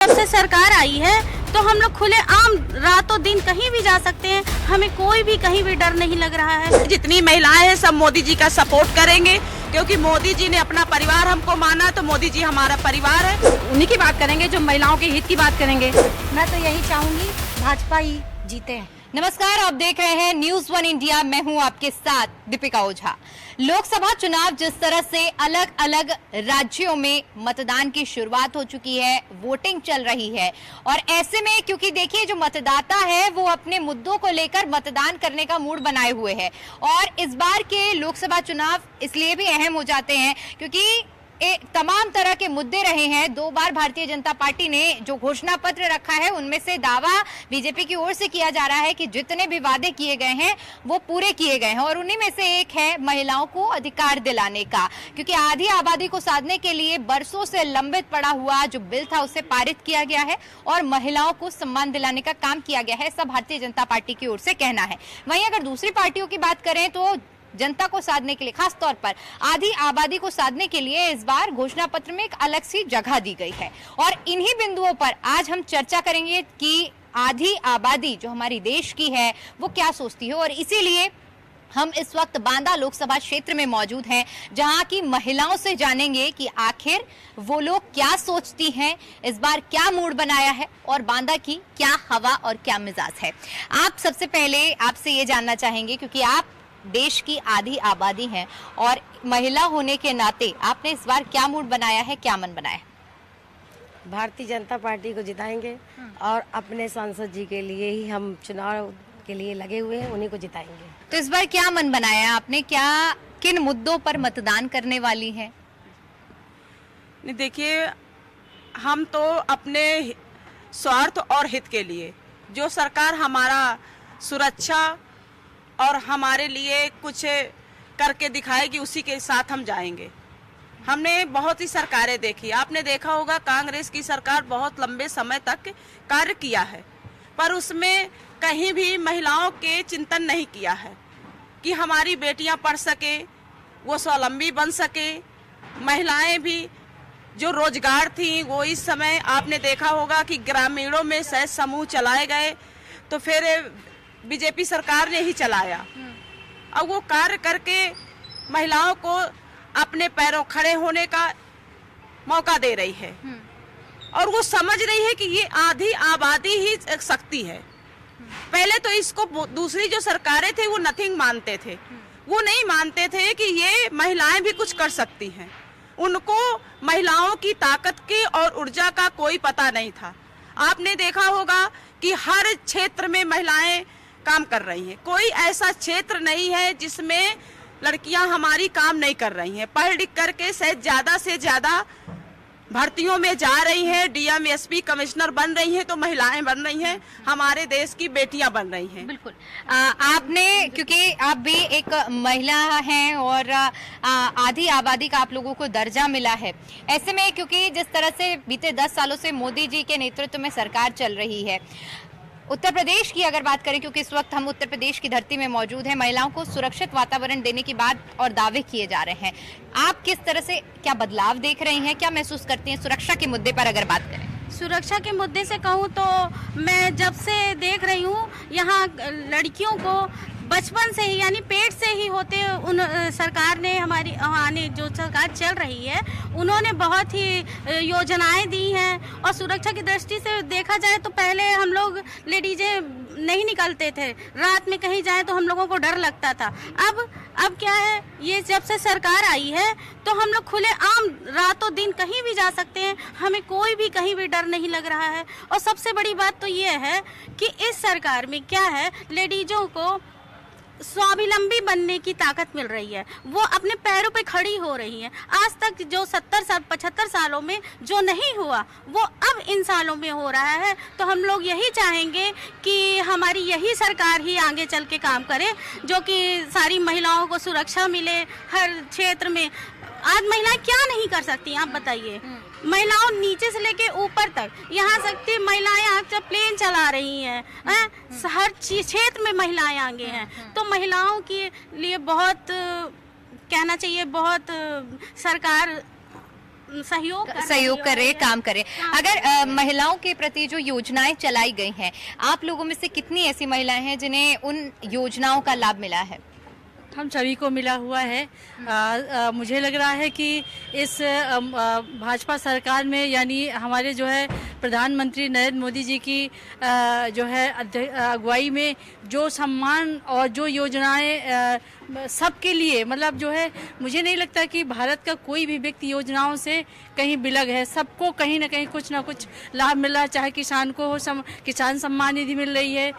जब से सरकार आई है तो हम लोग खुले आम रातों दिन कहीं भी जा सकते हैं, हमें कोई भी कहीं भी डर नहीं लग रहा है। जितनी महिलाएं हैं सब मोदी जी का सपोर्ट करेंगे, क्योंकि मोदी जी ने अपना परिवार हमको माना, तो मोदी जी हमारा परिवार है। उन्हीं की बात करेंगे जो महिलाओं के हित की बात करेंगे। मैं तो यही चाहूंगी भाजपा ही जीते हैं। नमस्कार, आप देख रहे हैं न्यूज़ 1 इंडिया। मैं हूं आपके साथ दीपिका ओझा। लोकसभा चुनाव जिस तरह से अलग अलग राज्यों में मतदान की शुरुआत हो चुकी है, वोटिंग चल रही है, और ऐसे में क्योंकि देखिए जो मतदाता है वो अपने मुद्दों को लेकर मतदान करने का मूड बनाए हुए है, और इस बार के लोकसभा चुनाव इसलिए भी अहम हो जाते हैं क्योंकि तमाम तरह के मुद्दे रहे हैं। 2 बार भारतीय जनता पार्टी ने जो घोषणा पत्र रखा है उनमें से दावा बीजेपी की ओर से किया जा रहा है कि जितने भी वादे किए गए हैं वो पूरे किए गए हैं, और उन्हीं में से एक है महिलाओं को अधिकार दिलाने का, क्योंकि आधी आबादी को साधने के लिए बरसों से लंबित पड़ा हुआ जो बिल था उसे पारित किया गया है और महिलाओं को सम्मान दिलाने का काम किया गया है। ऐसा भारतीय जनता पार्टी की ओर से कहना है। वहीं अगर दूसरी पार्टियों की बात करें तो जनता को साधने के लिए, खास तौर पर आधी आबादी को साधने के लिए इस बार घोषणा पत्र में एक अलग सी जगह दी गई है, और इन्हीं बिंदुओं पर आज हम चर्चा करेंगे कि आधी आबादी जो हमारी देश की है वो क्या सोचती है। और इसीलिए हम इस वक्त बांदा लोकसभा क्षेत्र में मौजूद हैं, जहां की महिलाओं से जानेंगे कि आखिर वो लोग क्या सोचती हैं, इस बार क्या मूड बनाया है और बांदा की क्या हवा और क्या मिजाज है। आप सबसे पहले आपसे ये जानना चाहेंगे, क्योंकि आप देश की आधी आबादी हैं और महिला होने के नाते आपने इस बार क्या मूड बनाया है, क्या मन बनाया है? भारतीय जनता पार्टी को जिताएंगे और अपने सांसद जी के लिए ही हम चुनाव के लिए लगे हुए हैं, उन्हीं को जिताएंगे। तो इस बार क्या मन बनाया है आपने, क्या किन मुद्दों पर मतदान करने वाली हैं? नहीं, देखिए, हम तो अपने स्वार्थ और हित के लिए, जो सरकार हमारा सुरक्षा और हमारे लिए कुछ करके दिखाएगी उसी के साथ हम जाएंगे। हमने बहुत ही सरकारें देखी, आपने देखा होगा कांग्रेस की सरकार बहुत लंबे समय तक कार्य किया है, पर उसमें कहीं भी महिलाओं के चिंतन नहीं किया है कि हमारी बेटियां पढ़ सके, वो स्वावलंबी बन सके। महिलाएं भी जो रोजगार थी वो इस समय आपने देखा होगा कि ग्रामीणों में सहज समूह चलाए गए, तो फिर बीजेपी सरकार ने ही चलाया। अब वो कार्य करके महिलाओं को अपने पैरों खड़े होने का मौका दे रही है, और वो समझ रही है कि ये आधी आबादी ही एक शक्ति है। पहले तो इसको दूसरी जो सरकारें थे वो नथिंग मानते थे, वो नहीं मानते थे कि ये महिलाएं भी कुछ कर सकती हैं। उनको महिलाओं की ताकत की और ऊर्जा का कोई पता नहीं था। आपने देखा होगा कि हर क्षेत्र में महिलाएं काम कर रही हैं, कोई ऐसा क्षेत्र नहीं है जिसमें लड़कियां हमारी काम नहीं कर रही हैं। पढ़ लिख करके ज्यादा से ज्यादा भर्तियों में जा रही हैं, डीएम एसपी कमिश्नर बन रही हैं, तो महिलाएं बन रही हैं, हमारे देश की बेटियां बन रही हैं। बिल्कुल। आपने, क्योंकि आप भी एक महिला हैं और आधी आबादी का आप लोगों को दर्जा मिला है, ऐसे में क्योंकि जिस तरह से बीते 10 सालों से मोदी जी के नेतृत्व में सरकार चल रही है, उत्तर प्रदेश की अगर बात करें, क्योंकि इस वक्त हम उत्तर प्रदेश की धरती में मौजूद हैं, महिलाओं को सुरक्षित वातावरण देने की बात और दावे किए जा रहे हैं। आप किस तरह से क्या बदलाव देख रही हैं, क्या महसूस करती हैं सुरक्षा के मुद्दे पर अगर बात करें? सुरक्षा के मुद्दे से कहूँ तो मैं जब से देख रही हूँ यहाँ लड़कियों को बचपन से ही, यानी पेट से ही होते उन सरकार ने, हमारी जो सरकार चल रही है उन्होंने बहुत ही योजनाएं दी हैं। और सुरक्षा की दृष्टि से देखा जाए तो पहले हम लोग लेडीजें नहीं निकलते थे, रात में कहीं जाए तो हम लोगों को डर लगता था। अब क्या है, ये जब से सरकार आई है तो हम लोग खुले आम रातों दिन कहीं भी जा सकते हैं, हमें कोई भी कहीं भी डर नहीं लग रहा है। और सबसे बड़ी बात तो ये है कि इस सरकार में क्या है, लेडीजों को स्वावलंबी बनने की ताकत मिल रही है, वो अपने पैरों पे खड़ी हो रही हैं। आज तक जो 70 साल 75 सालों में जो नहीं हुआ वो अब इन सालों में हो रहा है। तो हम लोग यही चाहेंगे कि हमारी यही सरकार ही आगे चल के काम करे, जो कि सारी महिलाओं को सुरक्षा मिले हर क्षेत्र में। आज महिलाएं क्या नहीं कर सकती, आप बताइए। महिलाओं नीचे से लेके ऊपर तक, यहाँ सकती महिलाएं आज जब प्लेन चला रही हैं, हर क्षेत्र में महिलाएं आगे हैं। तो महिलाओं के लिए बहुत कहना चाहिए, बहुत सरकार सहयोग कर रहे, काम कर रहे। अगर महिलाओं के प्रति जो योजनाएं चलाई गई हैं, आप लोगों में से कितनी ऐसी महिलाएं हैं जिन्हें उन योजनाओं का लाभ मिला है? हम सभी को मिला हुआ है। मुझे लग रहा है कि इस भाजपा सरकार में, यानी हमारे जो है प्रधानमंत्री नरेंद्र मोदी जी की जो है अगुवाई में जो सम्मान और जो योजनाएं सबके लिए, मतलब जो है, मुझे नहीं लगता कि भारत का कोई भी व्यक्ति योजनाओं से कहीं बिलग है। सबको कहीं ना कहीं कुछ ना कुछ लाभ मिल रहा है, चाहे किसान को हो, किसान सम्मान निधि मिल रही है,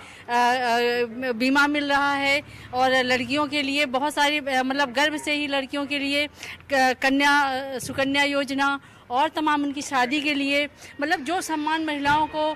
बीमा मिल रहा है, और लड़कियों के लिए बहुत सारी, मतलब गर्भ से ही लड़कियों के लिए सुकन्या योजना, और तमाम उनकी शादी के लिए, मतलब जो सम्मान महिलाओं को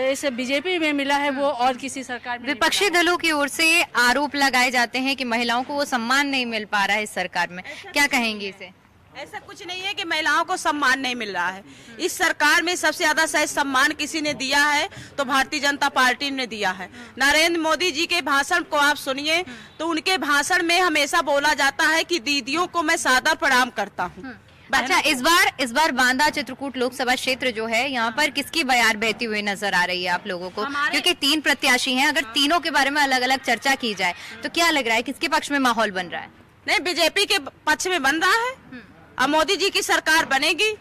इस बीजेपी में मिला है वो और किसी सरकार में। विपक्षी दलों की ओर से आरोप लगाए जाते हैं कि महिलाओं को वो सम्मान नहीं मिल पा रहा है इस सरकार में, क्या कहेंगे इसे? ऐसा कुछ नहीं है कि महिलाओं को सम्मान नहीं मिल रहा है। इस सरकार में सबसे ज्यादा शायद सम्मान किसी ने दिया है तो भारतीय जनता पार्टी ने दिया है। नरेंद्र मोदी जी के भाषण को आप सुनिए तो उनके भाषण में हमेशा बोला जाता है कि दीदियों को मैं सादर प्रणाम करता हूँ। अच्छा, इस बार बांदा चित्रकूट लोकसभा क्षेत्र जो है, यहाँ पर किसकी बयार बहती हुई नजर आ रही है आप लोगों को? क्योंकि 3 प्रत्याशी हैं, अगर तीनों के बारे में अलग अलग चर्चा की जाए तो क्या लग रहा है, किसके पक्ष में माहौल बन रहा है? नहीं, बीजेपी के पक्ष में बन रहा है। अब मोदी जी की सरकार बनेगी,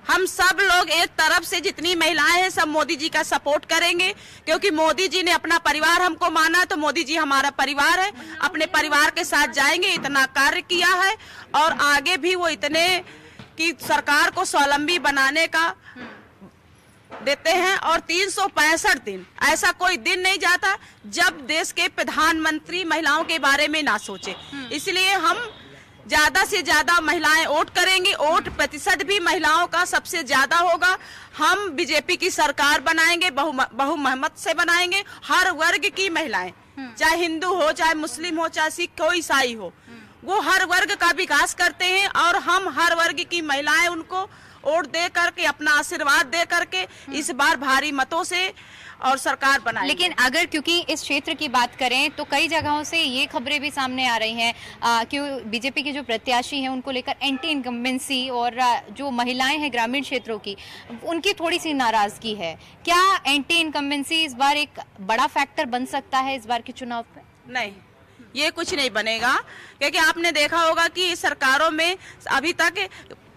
हम सब लोग एक तरफ से जितनी महिलाएं हैं सब मोदी जी का सपोर्ट करेंगे, क्योंकि मोदी जी ने अपना परिवार हमको माना, तो मोदी जी हमारा परिवार है, अपने परिवार के साथ जाएंगे। इतना कार्य किया है और आगे भी वो इतने कि सरकार को स्वावलंबी बनाने का देते हैं। और 365 दिन ऐसा कोई दिन नहीं जाता जब देश के प्रधानमंत्री महिलाओं के बारे में ना सोचे। इसलिए हम ज्यादा से ज्यादा महिलाएं वोट करेंगी, वोट प्रतिशत भी महिलाओं का सबसे ज्यादा होगा। हम बीजेपी की सरकार बनाएंगे, बहुमत से बनाएंगे। हर वर्ग की महिलाएं, चाहे हिंदू हो, चाहे मुस्लिम हो, चाहे सिख हो, ईसाई हो, वो हर वर्ग का विकास करते हैं और हम हर वर्ग की महिलाएं उनको वोट दे करके, अपना आशीर्वाद दे करके इस बार भारी मतों से और सरकार बनाएंगे। लेकिन अगर, क्योंकि इस क्षेत्र की बात करें तो कई जगहों से ये खबरें भी सामने आ रही हैं कि बीजेपी के जो प्रत्याशी हैं उनको लेकर एंटी इनकम्बेंसी, और जो महिलाएं हैं ग्रामीण क्षेत्रों की, उनकी थोड़ी सी नाराजगी है। क्या एंटी इनकम्बेंसी इस बार एक बड़ा फैक्टर बन सकता है इस बार के चुनाव पे? नहीं, ये कुछ नहीं बनेगा, क्योंकि आपने देखा होगा कि सरकारों में अभी तक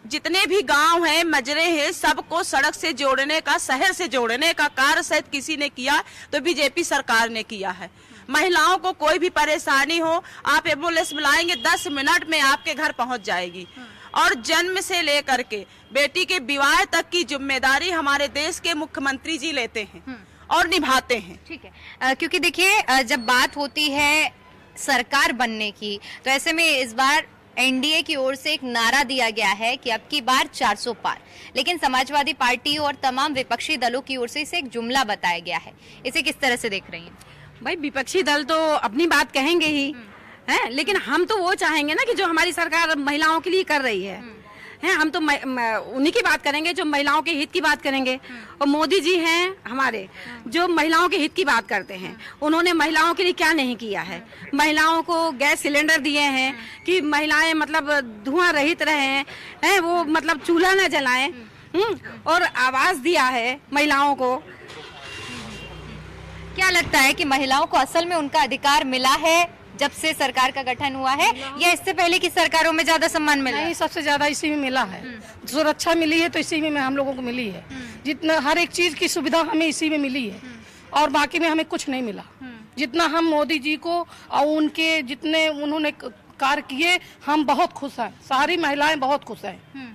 जितने भी गांव हैं, मजरे हैं, सबको सड़क से जोड़ने का, शहर से जोड़ने का कार्य शायद किसी ने किया तो बीजेपी सरकार ने किया है। महिलाओं को कोई भी परेशानी हो, आप एम्बुलेंस बुलाएंगे 10 मिनट में आपके घर पहुंच जाएगी। और जन्म से लेकर के बेटी के विवाह तक की जिम्मेदारी हमारे देश के मुख्यमंत्री जी लेते हैं और निभाते हैं। ठीक है, क्योंकि देखिए जब बात होती है सरकार बनने की, तो ऐसे में इस बार एनडीए की ओर से एक नारा दिया गया है कि अब की बार 400 पार, लेकिन समाजवादी पार्टी और तमाम विपक्षी दलों की ओर से इसे एक जुमला बताया गया है। इसे किस तरह से देख रही हैं? भाई, विपक्षी दल तो अपनी बात कहेंगे ही हैं, लेकिन हम तो वो चाहेंगे ना कि जो हमारी सरकार महिलाओं के लिए कर रही है, हम तो उन्हीं की बात करेंगे जो महिलाओं के हित की बात करेंगे। और मोदी जी हैं हमारे जो महिलाओं के हित की बात करते हैं। उन्होंने महिलाओं के लिए क्या नहीं किया है। महिलाओं को गैस सिलेंडर दिए हैं कि महिलाएं मतलब धुआं रहित रहें, वो मतलब चूल्हा न जलाएं, और आवास दिया है महिलाओं को। क्या लगता है कि महिलाओं को असल में उनका अधिकार मिला है जब से सरकार का गठन हुआ है, या इससे पहले की सरकारों में ज्यादा सम्मान मिला? नहीं, सबसे ज्यादा इसी में मिला है। सुरक्षा मिली है तो इसी में हम लोगों को मिली है। जितना हर एक चीज की सुविधा हमें इसी में मिली है, और बाकी में हमें कुछ नहीं मिला। जितना हम मोदी जी को और उनके जितने उन्होंने कार्य किए, हम बहुत खुश हैं। सारी महिलाएं बहुत खुश हैं।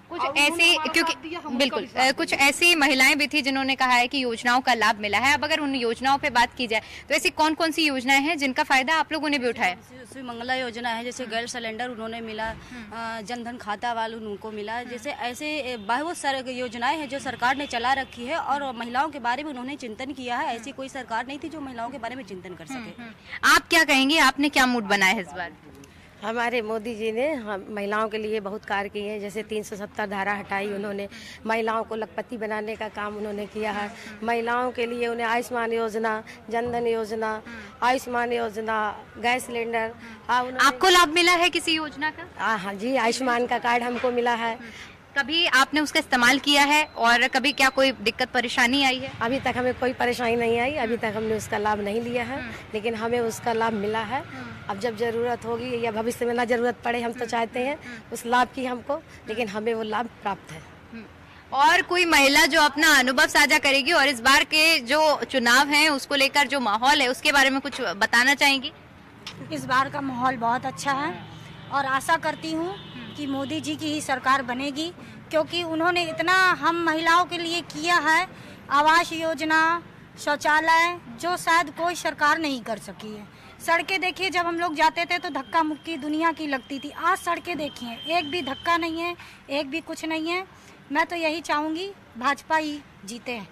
कुछ ऐसी, क्योंकि बिल्कुल कुछ ऐसी महिलाएं भी थी जिन्होंने कहा है कि योजनाओं का लाभ मिला है। अब अगर उन योजनाओं पे बात की जाए तो ऐसी कौन कौन सी योजनाएं हैं जिनका फायदा आप लोगों ने भी उठाया? जैसे मंगला योजना है, जैसे गैस सिलेंडर उन्होंने मिला, जनधन खाता वाले उनको मिला। जैसे ऐसे बहुत सारे योजनाएं हैं जो सरकार ने चला रखी है, और महिलाओं के बारे में उन्होंने चिंतन किया है। ऐसी कोई सरकार नहीं थी जो महिलाओं के बारे में चिंतन कर सके। आप क्या कहेंगे, आपने क्या मूड बनाया है इस बार? हमारे मोदी जी ने महिलाओं के लिए बहुत कार्य किए हैं। जैसे 370 धारा हटाई उन्होंने, महिलाओं को लखपति बनाने का काम उन्होंने किया है। महिलाओं के लिए उन्हें आयुष्मान योजना, जनधन योजना, आयुष्मान योजना, गैस सिलेंडर। आपको लाभ मिला है किसी योजना का? हाँ जी, आयुष्मान का कार्ड हमको मिला है। कभी आपने उसका इस्तेमाल किया है और कभी क्या कोई दिक्कत परेशानी आई है? अभी तक हमें कोई परेशानी नहीं आई, अभी तक हमने उसका लाभ नहीं लिया है, लेकिन हमें उसका लाभ मिला है। अब जब जरूरत होगी या भविष्य में ना जरूरत पड़े, हम तो चाहते हैं उस लाभ की हमको, लेकिन हमें वो लाभ प्राप्त है। और कोई महिला जो अपना अनुभव साझा करेगी और इस बार के जो चुनाव हैं उसको लेकर जो माहौल है उसके बारे में कुछ बताना चाहेंगी? इस बार का माहौल बहुत अच्छा है और आशा करती हूँ कि मोदी जी की ही सरकार बनेगी, क्योंकि उन्होंने इतना हम महिलाओं के लिए किया है। आवास योजना, शौचालय, जो शायद कोई सरकार नहीं कर सकी है। सड़कें देखिए, जब हम लोग जाते थे तो धक्का मुक्की दुनिया की लगती थी। आज सड़कें देखिए, एक भी धक्का नहीं है, एक भी कुछ नहीं है। मैं तो यही चाहूँगी भाजपा ही जीते हैं।